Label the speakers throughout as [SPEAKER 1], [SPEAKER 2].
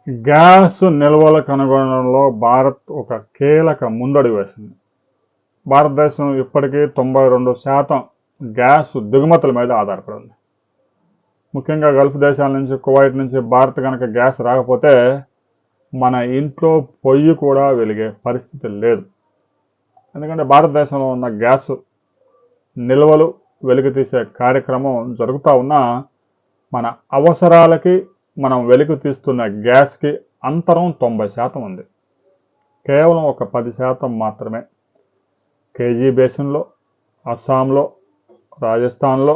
[SPEAKER 1] Gas నిల్వల కనుగొనడంలో భారత్ ఒక కీలక ముందడుగు వేసింది. భారతదేశం ఇప్పటికీ 92% గ్యాస్ దిగుమతుల మీద ఆధారపడి ఉంది. ముఖ్యంగా గల్ఫ్ దేశాల నుంచి, కువైట్ నుంచి భారత్ కనుక గ్యాస్ రాకపోతే మన ఇంట్లో పొయ్యి కూడా వెలిగే పరిస్థితి లేదు. ఎందుకంటే భారతదేశంలో ఉన్న గ్యాస్ నిల్వలు వెలికి తీసే కార్యక్రమం జరుగుతూ ఉన్నా మన అవసరాలకి మనం వెలికి తీస్తున్న గ్యాస్కి అంతరం 90% ఉంది. కేవలం ఒక 10% మాత్రమే కేజీ బేసిన్లో, అస్సాంలో, రాజస్థాన్లో,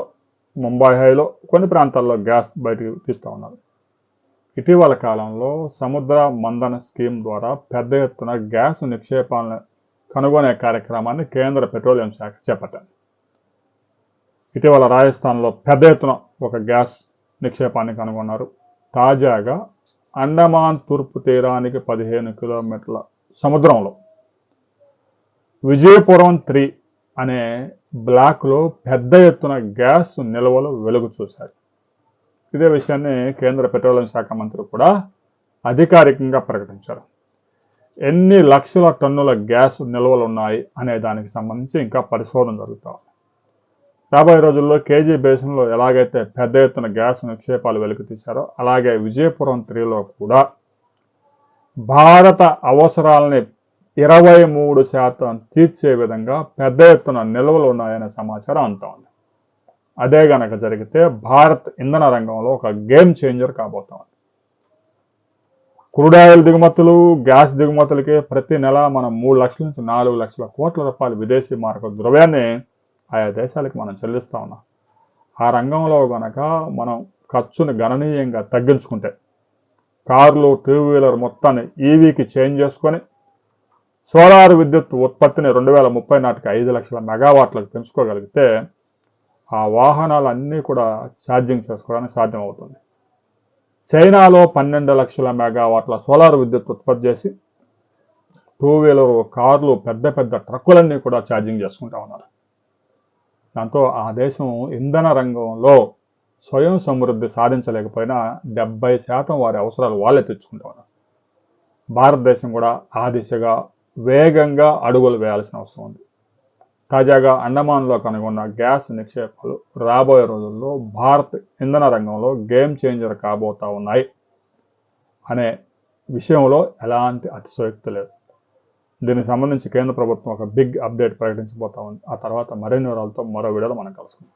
[SPEAKER 1] ముంబై హైలో కొన్ని ప్రాంతాల్లో గ్యాస్ బయటకు తీస్తూ ఉన్నారు. ఇటీవల కాలంలో సముద్ర మంథన స్కీమ్ ద్వారా పెద్ద ఎత్తున గ్యాస్ నిక్షేపాలను కనుగొనే కార్యక్రమాన్ని కేంద్ర పెట్రోలియం శాఖ చేపట్టింది. ఇటీవల రాజస్థాన్లో పెద్ద ఎత్తున ఒక గ్యాస్ నిక్షేపాన్ని కనుగొన్నారు. తాజాగా అండమాన్ తూర్పు తీరానికి 15 కిలోమీటర్ల సముద్రంలో విజయపురం 3 అనే బ్లాక్లో పెద్ద ఎత్తున గ్యాస్ నిల్వలు వెలుగు చూశారు. ఇదే విషయాన్ని కేంద్ర పెట్రోలియం శాఖ మంత్రి కూడా అధికారికంగా ప్రకటించారు. ఎన్ని లక్షల టన్నుల గ్యాస్ నిల్వలు ఉన్నాయి అనే దానికి సంబంధించి ఇంకా పరిశోధన జరుగుతాయి. రాబోయే రోజుల్లో కేజీ బేసిన్లో ఎలాగైతే పెద్ద ఎత్తున గ్యాస్ నిక్షేపాలు వెలికి తీశారో అలాగే విజయపురం 3లో కూడా భారత అవసరాలని 23% తీర్చే విధంగా పెద్ద ఎత్తున నిల్వలు ఉన్నాయనే సమాచారం అంతా ఉంది. అదే గనక జరిగితే భారత్ ఇంధన రంగంలో ఒక గేమ్ చేంజర్ కాబోతా ఉంది. క్రూడ్ ఆయిల్ దిగుమతులు, గ్యాస్ దిగుమతులకి ప్రతి నెల మనం 3 లక్షల నుంచి 4 లక్షల కోట్ల రూపాయల విదేశీ మారక ద్రవ్యాన్ని ఆయా దేశాలకు మనం చెల్లిస్తూ ఉన్నాం. ఆ రంగంలో గనక మనం ఖర్చును గణనీయంగా తగ్గించుకుంటే, కార్లు, 2 వీలర్ మొత్తాన్ని ఈవీకి చేంజ్ చేసుకొని సోలార్ విద్యుత్ ఉత్పత్తిని 2030 నాటికి 5 లక్షల మెగావాట్లకు పెంచుకోగలిగితే ఆ వాహనాలన్నీ కూడా ఛార్జింగ్ చేసుకోవడానికి సాధ్యమవుతుంది. చైనాలో 12 లక్షల మెగావాట్ల సోలార్ విద్యుత్ ఉత్పత్తి చేసి 2 వీలర్, కార్లు, పెద్ద పెద్ద ట్రక్కులన్నీ కూడా ఛార్జింగ్ చేసుకుంటా ఉన్నారు. దాంతో ఆ దేశం ఇంధన రంగంలో స్వయం సమృద్ధి సాధించలేకపోయినా 70% వారి అవసరాలు వాళ్ళే తెచ్చుకుంటా ఉన్నారు. భారతదేశం కూడా ఆ దిశగా వేగంగా అడుగులు వేయాల్సిన అవసరం ఉంది. తాజాగా అండమాన్లో కనుగొన్న గ్యాస్ నిక్షేపాలు రాబోయే రోజుల్లో భారత్ ఇంధన రంగంలో గేమ్ చేంజర్ కాబోతా ఉన్నాయి అనే విషయంలో ఎలాంటి అతిశయోక్తి లేదు. దీనికి సంబంధించి కేంద్ర ప్రభుత్వం ఒక బిగ్ అప్డేట్ ప్రకటించబోతా ఉంది. ఆ తర్వాత మరిన్ని వివరాలతో మరో వీడియోలో మనం కలుసుకుందాం.